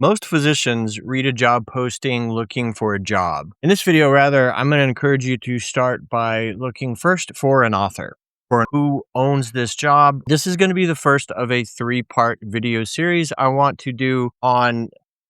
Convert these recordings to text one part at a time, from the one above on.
Most physicians read a job posting looking for a job. In this video, rather, I'm going to encourage you to start by looking first for an author, for who owns this job. This is going to be the first of a three-part video series I want to do on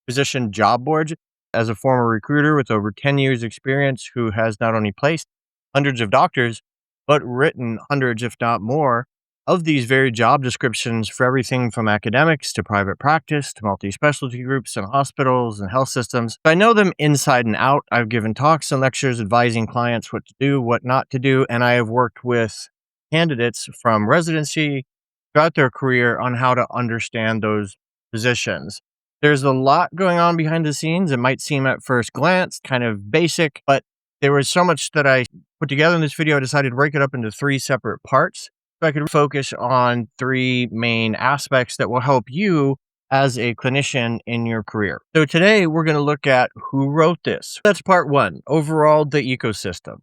physician job boards. As a former recruiter with over 10 years experience who has not only placed hundreds of doctors, but written hundreds, if not more, of these very job descriptions for everything from academics to private practice to multi-specialty groups and hospitals and health systems. I know them inside and out. I've given talks and lectures advising clients what to do, what not to do, and I have worked with candidates from residency throughout their career on how to understand those positions. There's a lot going on behind the scenes. It might seem at first glance kind of basic, but there was so much that I put together in this video. I decided to break it up into three separate parts, so I could focus on three main aspects that will help you as a clinician in your career. So today we're going to look at who wrote this. That's part one, overall the ecosystem.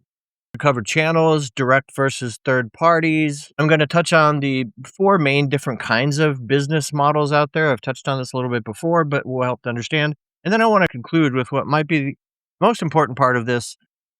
We cover channels, direct versus third parties. I'm going to touch on the four main different kinds of business models out there. I've touched on this a little bit before, but will help to understand. And then I want to conclude with what might be the most important part of this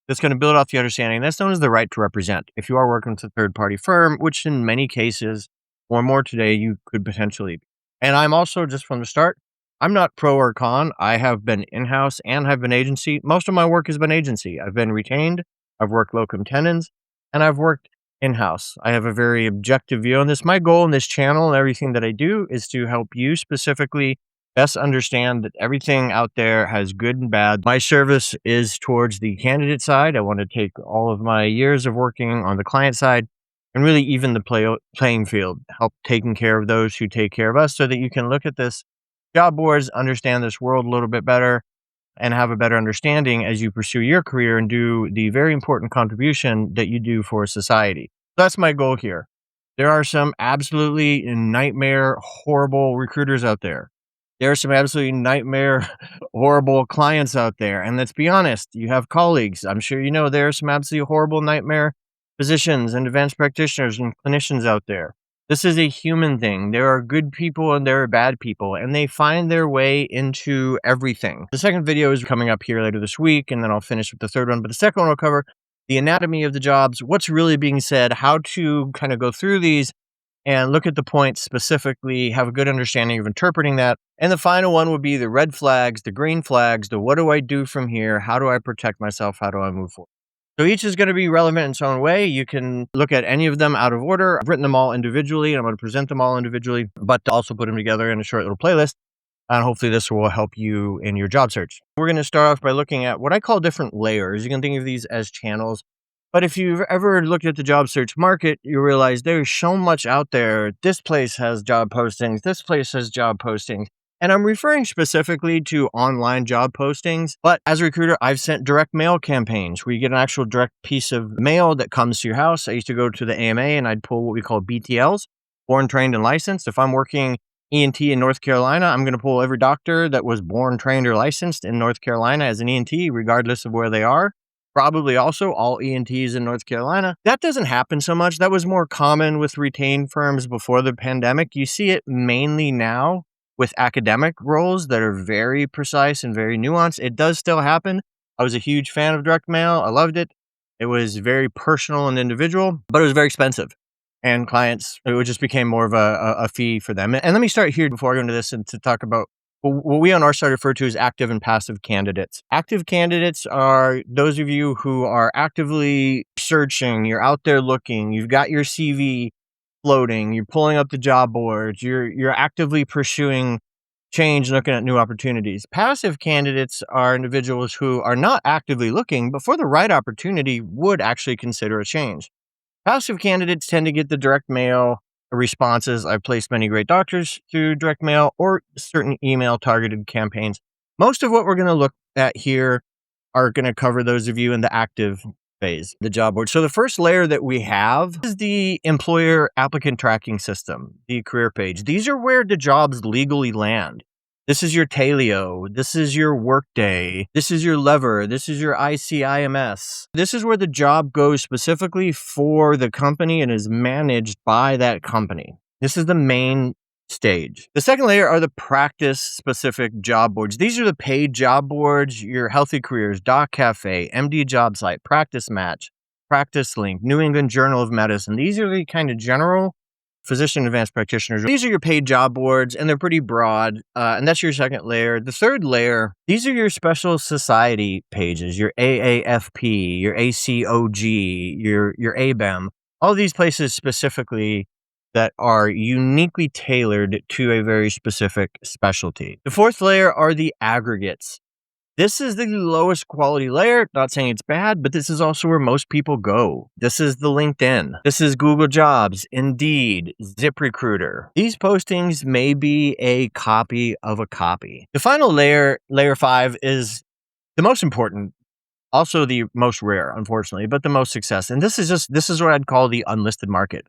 that's going to build off the understanding. That's known as the right to represent. If you are working with a third-party firm, which in many cases, or more today, you could potentially be. And I'm also, just from the start, I'm not pro or con. I have been in-house and have been agency. Most of my work has been agency. I've been retained, I've worked locum tenens, and I've worked in-house. I have a very objective view on this. My goal in this channel and everything that I do is to help you specifically best understand that everything out there has good and bad. My service is towards the candidate side. I want to take all of my years of working on the client side and really even the playing field, help taking care of those who take care of us so that you can look at this job boards, understand this world a little bit better, and have a better understanding as you pursue your career and do the very important contribution that you do for society. That's my goal here. There are some absolutely nightmare, horrible recruiters out there. There are some absolutely nightmare, horrible clients out there. And let's be honest, you have colleagues. I'm sure you know there are some absolutely horrible nightmare physicians and advanced practitioners and clinicians out there. This is a human thing. There are good people and there are bad people, and they find their way into everything. The second video is coming up here later this week, and then I'll finish with the third one. But the second one will cover the anatomy of the jobs, what's really being said, how to kind of go through these, and look at the points specifically, have a good understanding of interpreting that. And the final one would be the red flags, the green flags, the what do I do from here? How do I protect myself? How do I move forward? So each is going to be relevant in its own way. You can look at any of them out of order. I've written them all individually, and I'm going to present them all individually, but also put them together in a short little playlist. And hopefully this will help you in your job search. We're going to start off by looking at what I call different layers. You can think of these as channels. But if you've ever looked at the job search market, you realize there's so much out there. This place has job postings. This place has job postings. And I'm referring specifically to online job postings. But as a recruiter, I've sent direct mail campaigns where you get an actual direct piece of mail that comes to your house. I used to go to the AMA and I'd pull what we call BTLs, born, trained, and licensed. If I'm working ENT in North Carolina, I'm going to pull every doctor that was born, trained, or licensed in North Carolina as an ENT, regardless of where they are. Probably also all ENTs in North Carolina. That doesn't happen so much. That was more common with retained firms before the pandemic. You see it mainly now with academic roles that are very precise and very nuanced. It does still happen. I was a huge fan of direct mail. I loved it. It was very personal and individual, but it was very expensive. And clients, it just became more of a fee for them. And let me start here before I go into this and to talk about what we on our side refer to as active and passive candidates. Active candidates are those of you who are actively searching, you're out there looking, you've got your CV floating, you're pulling up the job boards, you're actively pursuing change, looking at new opportunities. Passive candidates are individuals who are not actively looking, but for the right opportunity would actually consider a change. Passive candidates tend to get the direct mail responses. I've placed many great doctors through direct mail or certain email targeted campaigns. Most of what we're going to look at here are going to cover those of you in the active phase, the job board. So the first layer that we have is the employer applicant tracking system, the career page. These are where the jobs legally land. This is your Taleo. This is your Workday. This is your Lever. This is your ICIMS. This is where the job goes specifically for the company and is managed by that company. This is the main stage. The second layer are the practice-specific job boards. These are the paid job boards, your Healthy Careers, Doc Cafe, MD Job Site, Practice Match, Practice Link, New England Journal of Medicine. These are the kind of general physician advanced practitioners. These are your paid job boards, and they're pretty broad, and that's your second layer. The third layer, these are your special society pages, your AAFP, your ACOG, your ABEM, all these places specifically that are uniquely tailored to a very specific specialty. The fourth layer are the aggregates. This is the lowest quality layer. Not saying it's bad, but this is also where most people go. This is the LinkedIn. This is Google Jobs, Indeed, ZipRecruiter. These postings may be a copy of a copy. The final layer, layer 5, is the most important, also the most rare, unfortunately, but the most success. And this is what I'd call the unlisted market.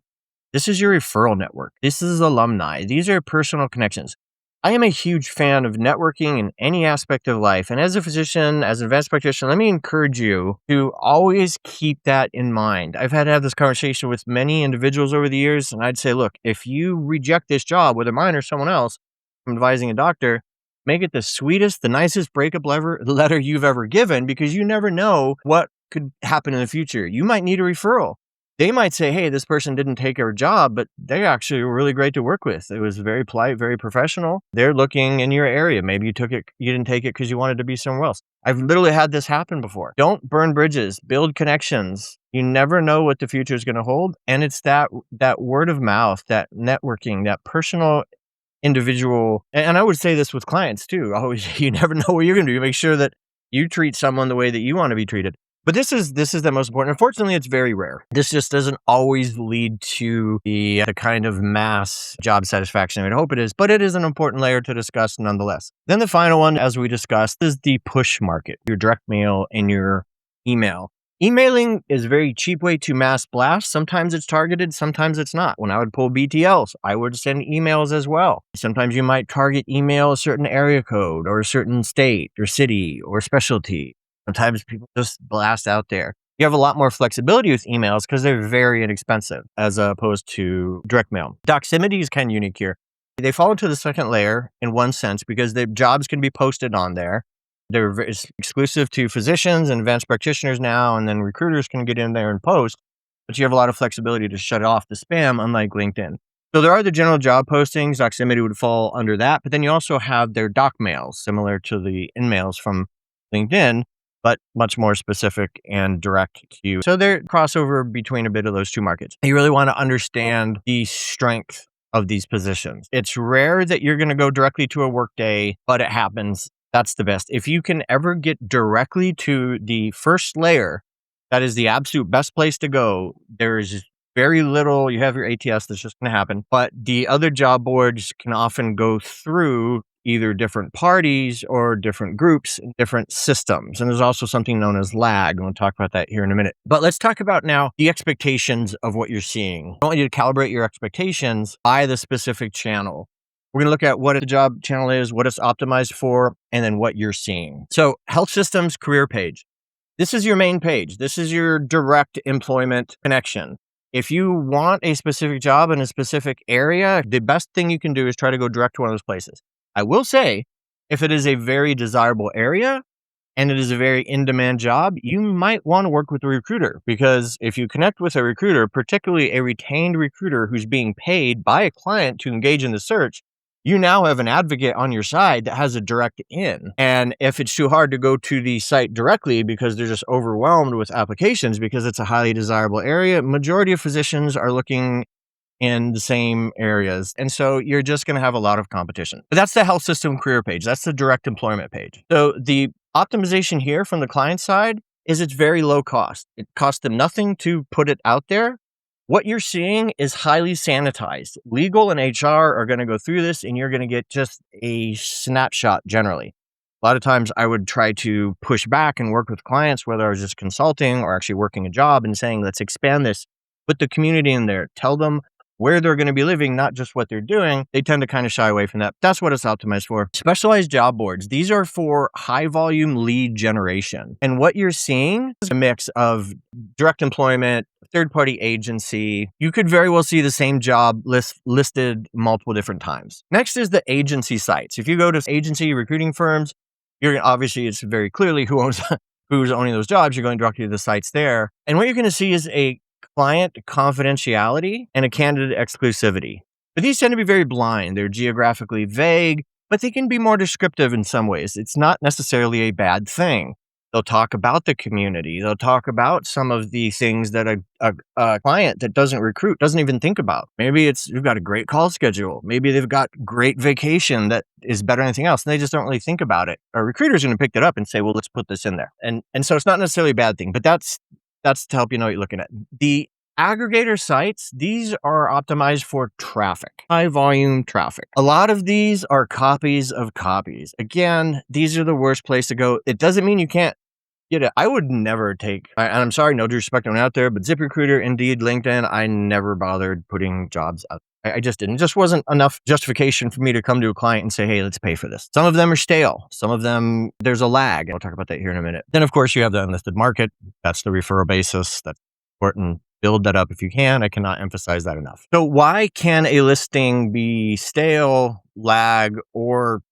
This is your referral network. This is alumni. These are personal connections. I am a huge fan of networking in any aspect of life. And as a physician, as an advanced practitioner, let me encourage you to always keep that in mind. I've had to have this conversation with many individuals over the years, and I'd say, look, if you reject this job, whether mine or someone else, from advising a doctor, make it the sweetest, the nicest breakup letter you've ever given, because you never know what could happen in the future. You might need a referral. They might say, hey, this person didn't take our job, but they actually were really great to work with. It was very polite, very professional. They're looking in your area. Maybe you didn't take it because you wanted to be somewhere else. I've literally had this happen before. Don't burn bridges, build connections. You never know what the future is going to hold. And it's that word of mouth, that networking, that personal individual. And I would say this with clients too. Always, you never know what you're going to do. Make sure that you treat someone the way that you want to be treated. But this is the most important. Unfortunately, it's very rare. This just doesn't always lead to the kind of mass job satisfaction I would hope it is, but it is an important layer to discuss nonetheless. Then the final one, as we discussed, is the push market, your direct mail and your email. Emailing is a very cheap way to mass blast. Sometimes it's targeted, sometimes it's not. When I would pull BTLs, I would send emails as well. Sometimes you might target email a certain area code or a certain state or city or specialty. Sometimes people just blast out there. You have a lot more flexibility with emails because they're very inexpensive as opposed to direct mail. Doximity is kind of unique here. They fall into the second layer in one sense because the jobs can be posted on there. They're exclusive to physicians and advanced practitioners now, and then recruiters can get in there and post, but you have a lot of flexibility to shut off the spam, unlike LinkedIn. So there are the general job postings. Doximity would fall under that, but then you also have their doc mails, similar to the in-mails from LinkedIn, but much more specific and direct to you. So they're crossover between a bit of those two markets. You really want to understand the strength of these positions. It's rare that you're going to go directly to a workday, but it happens. That's the best. If you can ever get directly to the first layer, that is the absolute best place to go. There is very little, you have your ATS that's just going to happen, but the other job boards can often go through either different parties or different groups, different systems. And there's also something known as lag. And we'll talk about that here in a minute. But let's talk about now the expectations of what you're seeing. I want you to calibrate your expectations by the specific channel. We're going to look at what a job channel is, what it's optimized for, and then what you're seeing. So health systems career page. This is your main page. This is your direct employment connection. If you want a specific job in a specific area, the best thing you can do is try to go direct to one of those places. I will say, if it is a very desirable area and it is a very in-demand job, you might want to work with a recruiter, because if you connect with a recruiter, particularly a retained recruiter who's being paid by a client to engage in the search, you now have an advocate on your side that has a direct in. And if it's too hard to go to the site directly because they're just overwhelmed with applications because it's a highly desirable area, majority of physicians are looking in the same areas. And so you're just going to have a lot of competition. But that's the health system career page. That's the direct employment page. So the optimization here from the client side is it's very low cost. It costs them nothing to put it out there. What you're seeing is highly sanitized. Legal and HR are going to go through this, and you're going to get just a snapshot generally. A lot of times I would try to push back and work with clients, whether I was just consulting or actually working a job, and saying, let's expand this. Put the community in there. Tell them where they're going to be living, not just what they're doing. They tend to kind of shy away from that. That's what it's optimized for. Specialized job boards. These are for high volume lead generation. And what you're seeing is a mix of direct employment, third-party agency, you could very well see the same job listed multiple different times. Next is the agency sites. If you go to agency recruiting firms, obviously it's very clearly who owns who's owning those jobs. You're going directly to the sites there. And what you're going to see is a client confidentiality and a candidate exclusivity. But these tend to be very blind. They're geographically vague, but they can be more descriptive in some ways. It's not necessarily a bad thing. They'll talk about the community. They'll talk about some of the things that a client that doesn't recruit doesn't even think about. Maybe you've got a great call schedule. Maybe they've got great vacation that is better than anything else, and they just don't really think about it. A recruiter's going to pick that up and say, well, let's put this in there. And so it's not necessarily a bad thing, but that's to help you know what you're looking at. The aggregator sites, these are optimized for traffic, high volume traffic. A lot of these are copies of copies. Again, these are the worst place to go. It doesn't mean you can't get it. I would never take, and I'm sorry, no disrespect on out there, but ZipRecruiter, Indeed, LinkedIn, I never bothered putting jobs out. I just didn't. It just wasn't enough justification for me to come to a client and say, hey, let's pay for this. Some of them are stale. Some of them, there's a lag. I'll talk about that here in a minute. Then, of course, you have the unlisted market. That's the referral basis. That's important. Build that up if you can. I cannot emphasize that enough. So why can a listing be stale, lag, or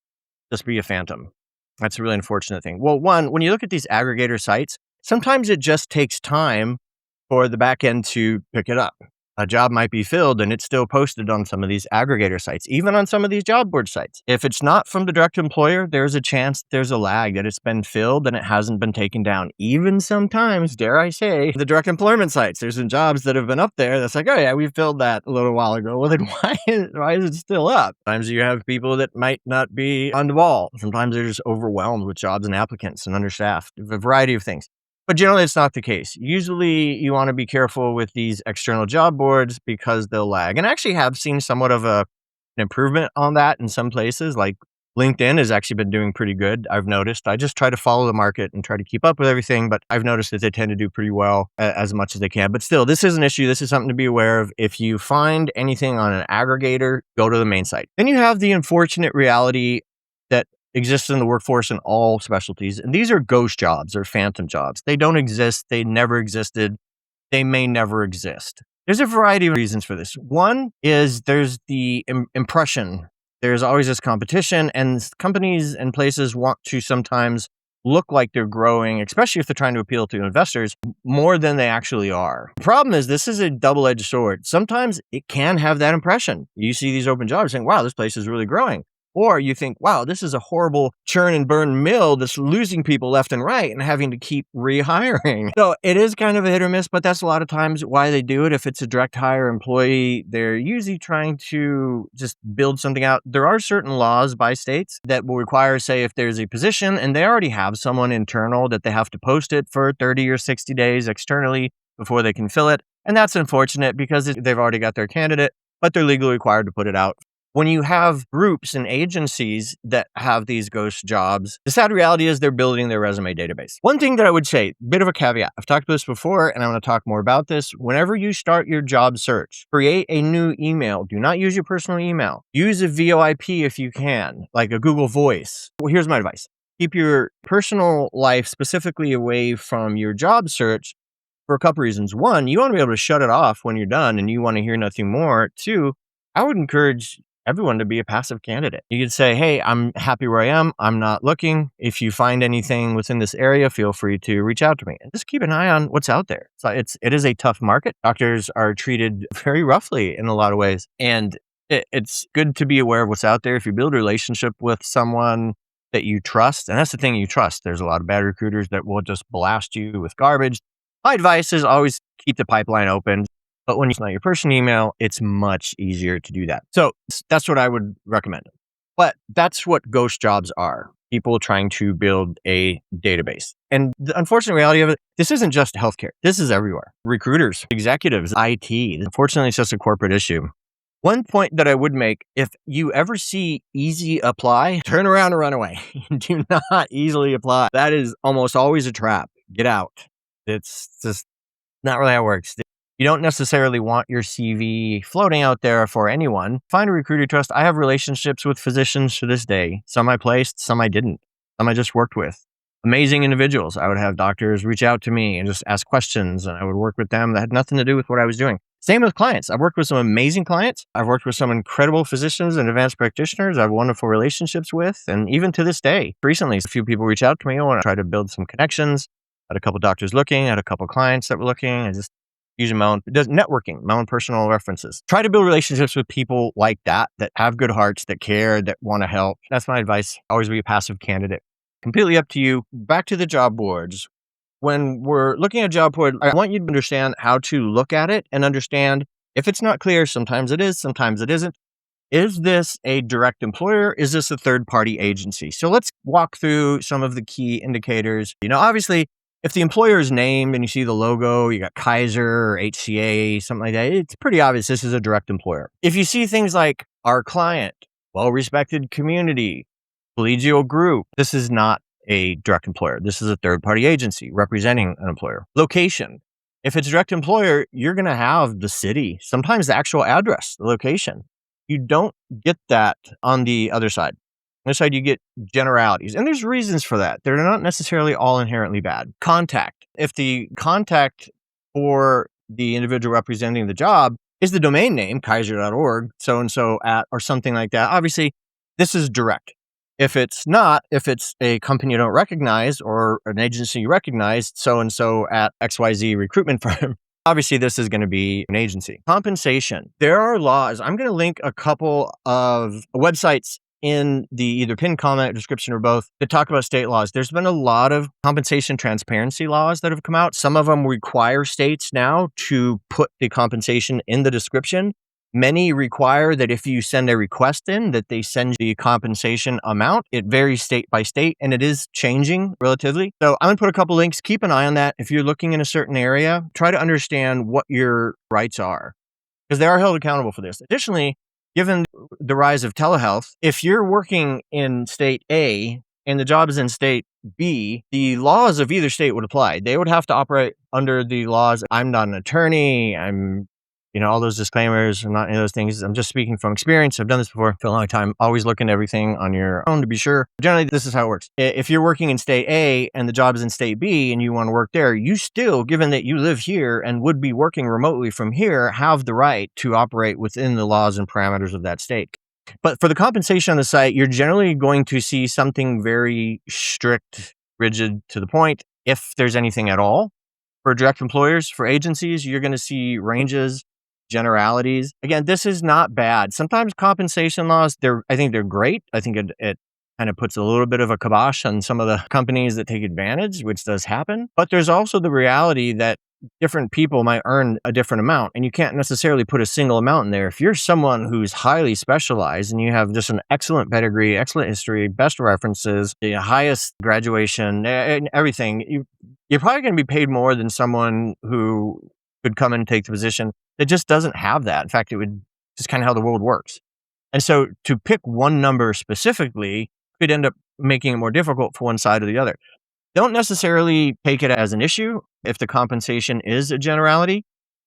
just be a phantom? That's a really unfortunate thing. Well, one, when you look at these aggregator sites, sometimes it just takes time for the back end to pick it up. A job might be filled and it's still posted on some of these aggregator sites, even on some of these job board sites. If it's not from the direct employer, there's a chance there's a lag that it's been filled and it hasn't been taken down. Even sometimes, dare I say, the direct employment sites, there's some jobs that have been up there that's like, oh yeah, we filled that a little while ago. Well, then why is it still up? Sometimes you have people that might not be on the ball. Sometimes they're just overwhelmed with jobs and applicants and understaffed, a variety of things. But generally, it's not the case. Usually, you want to be careful with these external job boards because they'll lag. And I actually have seen somewhat of an improvement on that in some places. Like LinkedIn has actually been doing pretty good, I've noticed. I just try to follow the market and try to keep up with everything. But I've noticed that they tend to do pretty well as much as they can. But still, this is an issue. This is something to be aware of. If you find anything on an aggregator, go to the main site. Then you have the unfortunate reality that exists in the workforce in all specialties. And these are ghost jobs or phantom jobs. They don't exist. They never existed. They may never exist. There's a variety of reasons for this. One is there's the impression. There's always this competition, and companies and places want to sometimes look like they're growing, especially if they're trying to appeal to investors, more than they actually are. The problem is this is a double-edged sword. Sometimes it can have that impression. You see these open jobs saying, wow, this place is really growing. Or you think, wow, this is a horrible churn and burn mill that's losing people left and right and having to keep rehiring. So it is kind of a hit or miss, but that's a lot of times why they do it. If it's a direct hire employee, they're usually trying to just build something out. There are certain laws by states that will require, say, if there's a position and they already have someone internal, that they have to post it for 30 or 60 days externally before they can fill it. And that's unfortunate because they've already got their candidate, but they're legally required to put it out. When you have groups and agencies that have these ghost jobs, the sad reality is they're building their resume database. One thing that I would say, bit of a caveat, I've talked about this before and I want to talk more about this. Whenever you start your job search, create a new email. Do not use your personal email. Use a VoIP if you can, like a Google Voice. Well, here's my advice. Keep your personal life specifically away from your job search for a couple reasons. One, you want to be able to shut it off when you're done and you want to hear nothing more. Two, I would encourage everyone to be a passive candidate. You could say, hey, I'm happy where I am. I'm not looking. If you find anything within this area, feel free to reach out to me. And just keep an eye on what's out there. So it is a tough market. Doctors are treated very roughly in a lot of ways. And it's good to be aware of what's out there. If you build a relationship with someone that you trust, and that's the thing, you trust. There's a lot of bad recruiters that will just blast you with garbage. My advice is always keep the pipeline open. But when it's not your personal email, it's much easier to do that. So that's what I would recommend. But that's what ghost jobs are. People trying to build a database. And the unfortunate reality of it, this isn't just healthcare. This is everywhere. Recruiters, executives, IT. Unfortunately, it's just a corporate issue. One point that I would make, if you ever see easy apply, turn around and run away. Do not easily apply. That is almost always a trap. Get out. It's just not really how it works. You don't necessarily want your CV floating out there for anyone. Find a recruiter you trust. I have relationships with physicians to this day. Some I placed, some I didn't. Some I just worked with. amazing individuals. I would have doctors reach out to me and just ask questions, and I would work with them that had nothing to do with what I was doing. Same with clients. I've worked with some amazing clients. I've worked with some incredible physicians and advanced practitioners I have wonderful relationships with. And even to this day, recently, a few people reach out to me. I want to try to build some connections. I had a couple doctors looking, I had a couple clients that were looking. I just using my own networking, my own personal references. Try to build relationships with people like that have good hearts, that care, that want to help. That's my advice. Always be a passive candidate. Completely up to you. Back to the job boards. When we're looking at a job board, I want you to understand how to look at it and understand if it's not clear, sometimes it is, sometimes it isn't. Is this a direct employer? Is this a third party agency? So let's walk through some of the key indicators. Obviously, if the employer is named and you see the logo, you got Kaiser or HCA, something like that, it's pretty obvious this is a direct employer. If you see things like our client, well-respected community, collegial group, this is not a direct employer. This is a third-party agency representing an employer. Location. If it's a direct employer, you're going to have the city, sometimes the actual address, the location. You don't get that on the other side. On the side, you get generalities. And there's reasons for that. They're not necessarily all inherently bad. Contact. If the contact for the individual representing the job is the domain name, kaiser.org, so-and-so at, or something like that, obviously, this is direct. If it's not, if it's a company you don't recognize or an agency you recognize, so-and-so at XYZ recruitment firm, obviously this is going to be an agency. Compensation. There are laws. I'm going to link a couple of websites in the either pinned comment, description, or both that talk about state laws. There's been a lot of compensation transparency laws that have come out. Some of them require states now to put the compensation in the description. Many require that if you send a request in, that they send you the compensation amount. It varies state by state, and it is changing relatively. So I'm going to put a couple links. Keep an eye on that. If you're looking in a certain area, try to understand what your rights are, because they are held accountable for this. Additionally, given the rise of telehealth, if you're working in state A and the job is in state B, the laws of either state would apply. They would have to operate under the laws. I'm not an attorney. I'm all those disclaimers. I'm not any of those things. I'm just speaking from experience. I've done this before for a long time. Always looking at everything on your own to be sure. Generally, this is how it works. If you're working in state A and the job is in state B and you want to work there, you still, given that you live here and would be working remotely from here, have the right to operate within the laws and parameters of that state. But for the compensation on the site, you're generally going to see something very strict, rigid, to the point, if there's anything at all. For direct employers, for agencies, you're going to see ranges, generalities. Again, this is not bad. Sometimes compensation laws, I think they're great. I think it kind of puts a little bit of a kibosh on some of the companies that take advantage, which does happen. But there's also the reality that different people might earn a different amount, and you can't necessarily put a single amount in there. If you're someone who's highly specialized and you have just an excellent pedigree, excellent history, best references, the highest graduation, and everything, you're probably going to be paid more than someone who could come and take the position that just doesn't have that. In fact, it would just kind of how the world works. And so to pick one number specifically could end up making it more difficult for one side or the other. Don't necessarily take it as an issue if the compensation is a generality.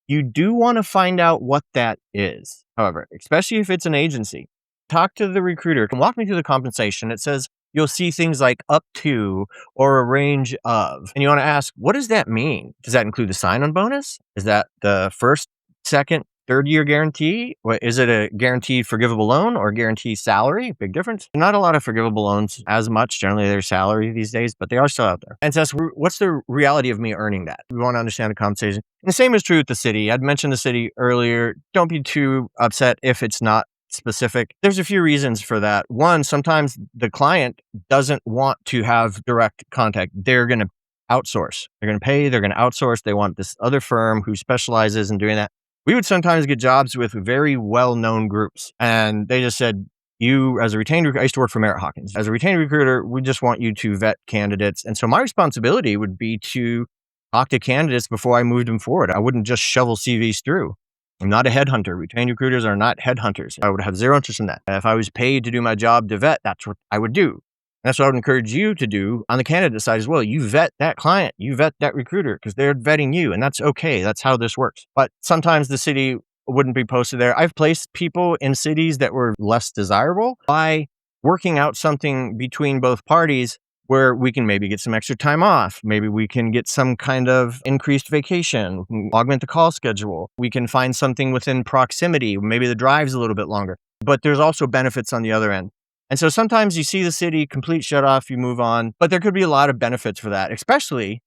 You do want to find out what that is, however, especially if it's an agency. Talk to the recruiter. Walk me through the compensation. It says you'll see things like up to or a range of. And you want to ask, what does that mean? Does that include the sign-on bonus? Is that the first, second, third year guarantee? Is it a guaranteed forgivable loan or guaranteed salary? Big difference. Not a lot of forgivable loans as much. Generally, they're salary these days, but they are still out there. And so what's the reality of me earning that? We want to understand the compensation. And the same is true with the city. I'd mentioned the city earlier. Don't be too upset if it's not specific. There's a few reasons for that. One, sometimes the client doesn't want to have direct contact. They're going to outsource. They're going to pay. They're going to outsource. They want this other firm who specializes in doing that. We would sometimes get jobs with very well-known groups, and they just said, you as a retained recruiter, I used to work for Merritt Hawkins. As a retained recruiter, we just want you to vet candidates. And so my responsibility would be to talk to candidates before I moved them forward. I wouldn't just shovel CVs through. I'm not a headhunter. Retained recruiters are not headhunters. I would have zero interest in that. If I was paid to do my job to vet, that's what I would do. And that's what I would encourage you to do on the candidate side as well. You vet that client, you vet that recruiter because they're vetting you, and that's okay. That's how this works. But sometimes the city wouldn't be posted there. I've placed people in cities that were less desirable by working out something between both parties where we can maybe get some extra time off. Maybe we can get some kind of increased vacation, we can augment the call schedule. We can find something within proximity. Maybe the drive's a little bit longer, but there's also benefits on the other end. And so sometimes you see the city, complete shut off, you move on, but there could be a lot of benefits for that, especially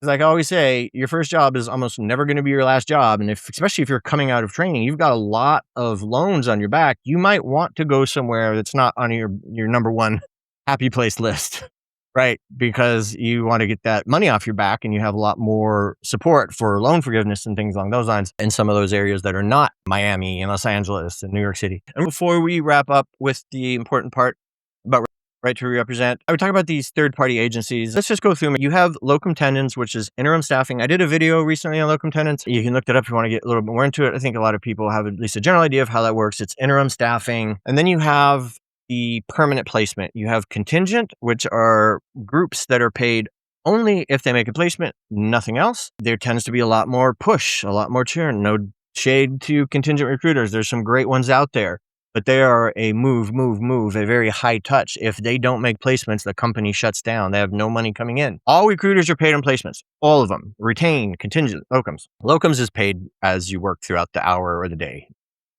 like I always say, your first job is almost never going to be your last job. And especially if you're coming out of training, you've got a lot of loans on your back. You might want to go somewhere that's not on your number one happy place list, right? Because you want to get that money off your back and you have a lot more support for loan forgiveness and things along those lines in some of those areas that are not Miami and Los Angeles and New York City. And before we wrap up with the important part about right to represent, I would talk about these third-party agencies. Let's just go through them. You have locum tenens, which is interim staffing. I did a video recently on locum tenens. You can look that up if you want to get a little bit more into it. I think a lot of people have at least a general idea of how that works. It's interim staffing. And then you have the permanent placement. You have contingent, which are groups that are paid only if they make a placement, nothing else. There tends to be a lot more push, a lot more churn. No shade to contingent recruiters. There's some great ones out there. But they are a move, a very high touch. If they don't make placements, the company shuts down. They have no money coming in. All recruiters are paid on placements. All of them. Retained, contingent, locums. Locums is paid as you work throughout the hour or the day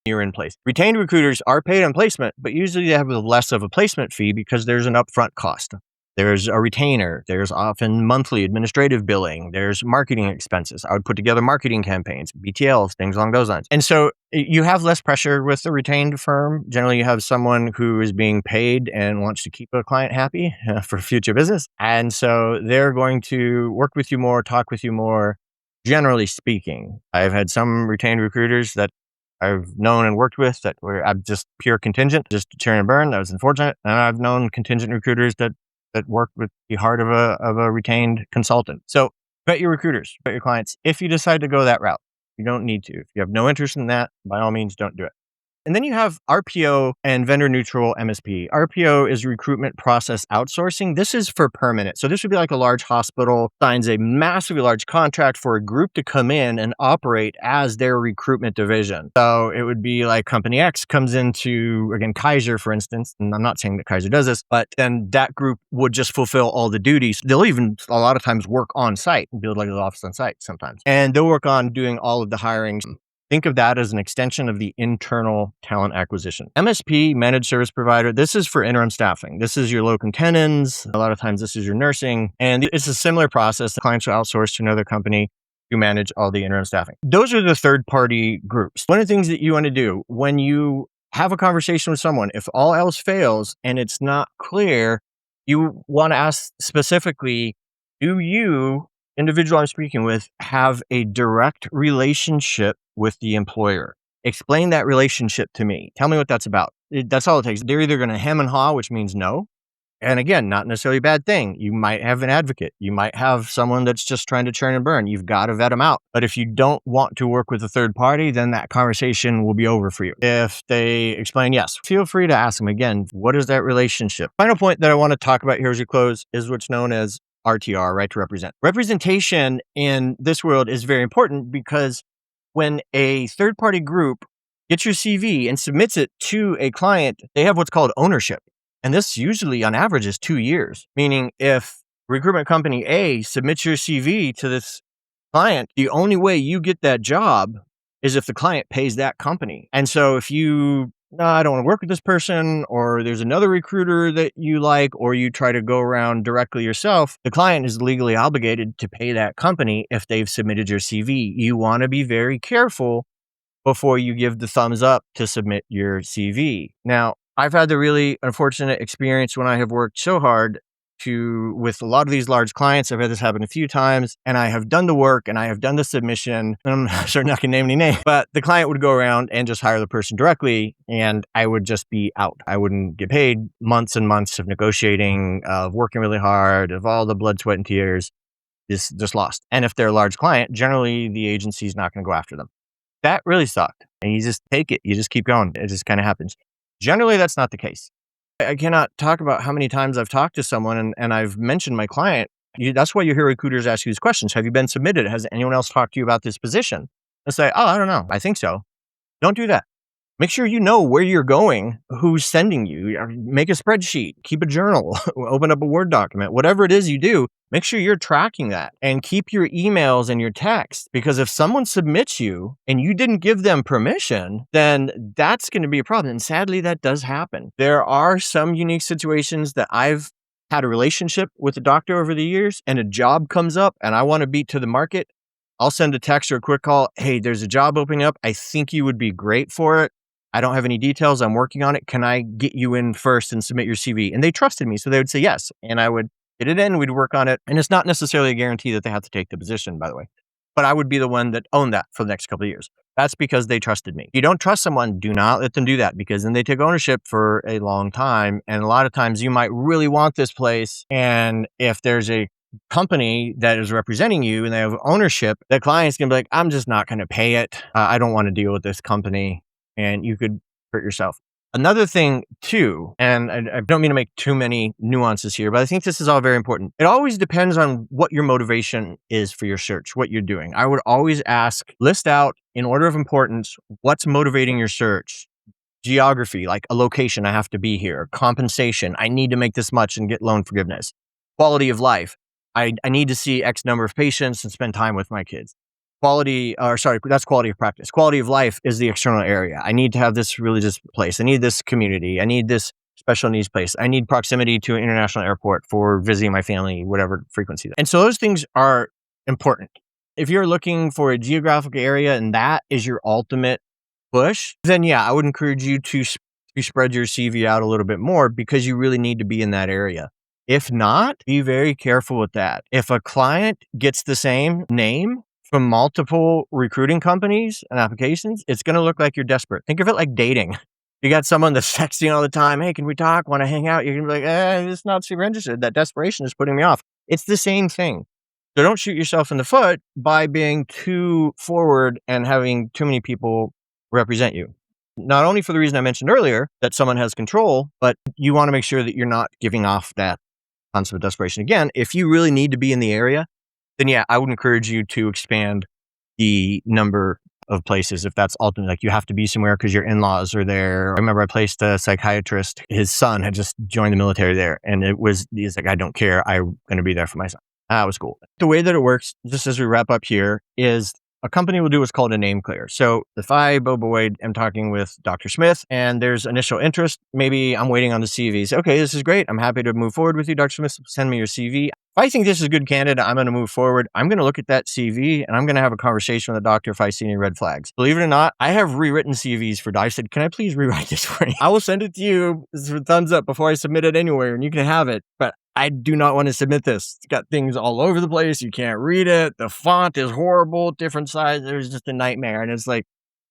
you're in place. Retained recruiters are paid on placement, but usually they have less of a placement fee because there's an upfront cost. There's a retainer. There's often monthly administrative billing. There's marketing expenses. I would put together marketing campaigns, BTLs, things along those lines. And so you have less pressure with the retained firm. Generally, you have someone who is being paid and wants to keep a client happy for future business. And so they're going to work with you more, talk with you more, generally speaking. I've had some retained recruiters that I've known and worked with that were just pure contingent, just churn and burn. That was unfortunate. And I've known contingent recruiters that work with the heart of a retained consultant. So vet your recruiters, vet your clients. If you decide to go that route, you don't need to. If you have no interest in that, by all means, don't do it. And then you have RPO and vendor neutral MSP. RPO is recruitment process outsourcing. This is for permanent. So this would be like a large hospital signs a massively large contract for a group to come in and operate as their recruitment division. So it would be like company X comes into, again, Kaiser, for instance, and I'm not saying that Kaiser does this, but then that group would just fulfill all the duties. They'll even a lot of times work on site, build like an office on site sometimes. And they'll work on doing all of the hiring. Think of that as an extension of the internal talent acquisition. MSP, managed service provider, this is for interim staffing. This is your locum tenens. A lot of times this is your nursing. And it's a similar process. The clients will outsource to another company to manage all the interim staffing. Those are the third-party groups. One of the things that you want to do when you have a conversation with someone, if all else fails and it's not clear, you want to ask specifically, do you, individual I'm speaking with, have a direct relationship with the employer? Explain that relationship to me. Tell me what that's about. That's all it takes. They're either going to hem and haw, which means no. And again, not necessarily a bad thing. You might have an advocate. You might have someone that's just trying to churn and burn. You've got to vet them out. But if you don't want to work with a third party, then that conversation will be over for you. If they explain yes, feel free to ask them again, what is that relationship? Final point that I want to talk about here as we close is what's known as RTR, right to represent. Representation in this world is very important because when a third-party group gets your CV and submits it to a client, they have what's called ownership. And this usually on average is 2 years, meaning if recruitment company A submits your CV to this client, the only way you get that job is if the client pays that company. And so if you no, I don't want to work with this person, or there's another recruiter that you like, or you try to go around directly yourself, the client is legally obligated to pay that company if they've submitted your CV. You want to be very careful before you give the thumbs up to submit your CV. Now, I've had the really unfortunate experience when I have worked so hard with a lot of these large clients. I've had this happen a few times, and I have done the work and I have done the submission. I'm certainly not going to name any names, but the client would go around and just hire the person directly, and I would just be out. I wouldn't get paid. Months and months of negotiating, of working really hard, of all the blood, sweat, and tears, just lost. And if they're a large client, generally the agency is not going to go after them. That really sucked. And you just take it. You just keep going. It just kind of happens. Generally, that's not the case. I cannot talk about how many times I've talked to someone and I've mentioned my client. That's why you hear recruiters ask you these questions. Have you been submitted? Has anyone else talked to you about this position? And say, oh, I don't know. I think so. Don't do that. Make sure you know where you're going, who's sending you. Make a spreadsheet, keep a journal, open up a Word document, whatever it is you do, make sure you're tracking that and keep your emails and your texts. Because if someone submits you and you didn't give them permission, then that's going to be a problem. And sadly, that does happen. There are some unique situations that I've had a relationship with a doctor over the years and a job comes up and I want to beat to the market. I'll send a text or a quick call. Hey, there's a job opening up. I think you would be great for it. I don't have any details. I'm working on it. Can I get you in first and submit your CV? And they trusted me. So they would say yes. And I would get it in. We'd work on it. And it's not necessarily a guarantee that they have to take the position, by the way. But I would be the one that owned that for the next couple of years. That's because they trusted me. If you don't trust someone, do not let them do that because then they take ownership for a long time. And a lot of times you might really want this place. And if there's a company that is representing you and they have ownership, the client's going to be like, I'm just not going to pay it. I don't want to deal with this company. And you could hurt yourself. Another thing too, and I don't mean to make too many nuances here, but I think this is all very important. It always depends on what your motivation is for your search, what you're doing. I would always list out in order of importance, what's motivating your search. Geography, like a location, I have to be here. Compensation, I need to make this much and get loan forgiveness. Quality of life, I need to see X number of patients and spend time with my kids. That's quality of practice. Quality of life is the external area. I need to have this religious place. I need this community. I need this special needs place. I need proximity to an international airport for visiting my family, whatever frequency. And so those things are important. If you're looking for a geographic area and that is your ultimate push, then yeah, I would encourage you to spread your CV out a little bit more because you really need to be in that area. If not, be very careful with that. If a client gets the same name from multiple recruiting companies and applications, it's going to look like you're desperate. Think of it like dating. You got someone that's texting all the time. Hey, can we talk? Want to hang out? You're going to be like, it's not super interested. That desperation is putting me off. It's the same thing. So don't shoot yourself in the foot by being too forward and having too many people represent you. Not only for the reason I mentioned earlier, that someone has control, but you want to make sure that you're not giving off that concept of desperation. Again, if you really need to be in the area, then yeah, I would encourage you to expand the number of places if that's ultimately like you have to be somewhere because your in-laws are there. I remember I placed a psychiatrist. His son had just joined the military there. And he's like, I don't care. I'm going to be there for my son. That was cool. The way that it works, just as we wrap up here, is a company will do what's called a name clear. So if I, Bo Boyd, am talking with Dr. Smith and there's initial interest, maybe I'm waiting on the CVs. Okay, this is great. I'm happy to move forward with you, Dr. Smith. Send me your CV. If I think this is a good candidate, I'm going to move forward. I'm going to look at that CV and I'm going to have a conversation with the doctor if I see any red flags. Believe it or not, I have rewritten CVs for I said, can I please rewrite this for you? I will send it to you for thumbs up before I submit it anywhere and you can have it. But I do not want to submit this. It's got things all over the place. You can't read it. The font is horrible, different size. There's just a nightmare. And it's like,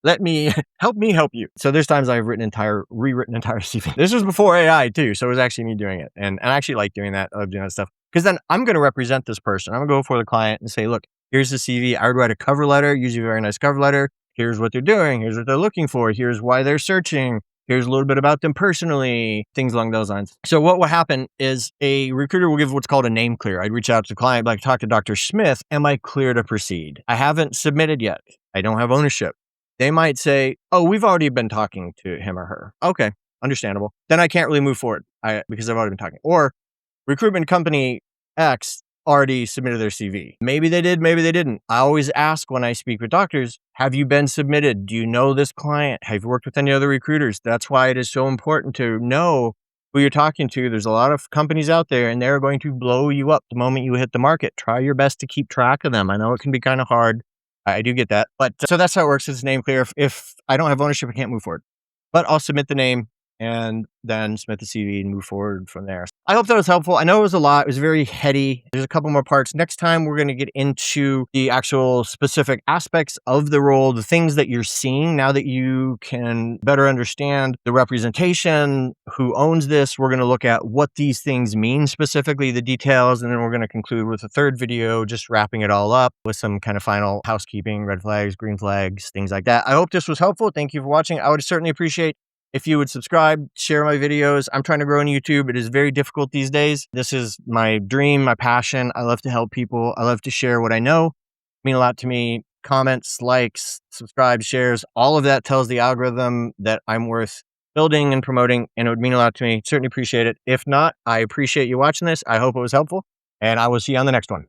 help me help you. So there's times I've rewritten entire CV. This was before AI too. So it was actually me doing it. And I actually like doing that. I love doing that stuff. Because then I'm going to represent this person. I'm going to go for the client and say, look, here's the CV. I would write a cover letter, usually a very nice cover letter. Here's what they're doing. Here's what they're looking for. Here's why they're searching. Here's a little bit about them personally, things along those lines. So what will happen is a recruiter will give what's called a name clear. I'd reach out to the client, like talk to Dr. Smith. Am I clear to proceed? I haven't submitted yet. I don't have ownership. They might say, oh, we've already been talking to him or her. Okay, understandable. Then I can't really move forward because I've already been talking. Or recruitment company X already submitted their CV. Maybe they did, maybe they didn't. I always ask when I speak with doctors, have you been submitted? Do you know this client? Have you worked with any other recruiters? That's why it is so important to know who you're talking to. There's a lot of companies out there and they're going to blow you up the moment you hit the market. Try your best to keep track of them. I know it can be kind of hard. I do get that. But so that's how it works. It's name clear. If I don't have ownership, I can't move forward. But I'll submit the name and then submit the CV and move forward from there. I hope that was helpful. I know it was a lot. It was very heady. There's a couple more parts. Next time, we're going to get into the actual specific aspects of the role, the things that you're seeing now that you can better understand the representation, who owns this. We're going to look at what these things mean specifically, the details, and then we're going to conclude with a third video, just wrapping it all up with some kind of final housekeeping, red flags, green flags, things like that. I hope this was helpful. Thank you for watching. I would certainly appreciate if you would subscribe, share my videos. I'm trying to grow on YouTube. It is very difficult these days. This is my dream, my passion. I love to help people. I love to share what I know. It means a lot to me. comments, likes, subscribe, shares, all of that tells the algorithm that I'm worth building and promoting, and it would mean a lot to me. Certainly appreciate it. If not, I appreciate you watching this. I hope it was helpful, and I will see you on the next one.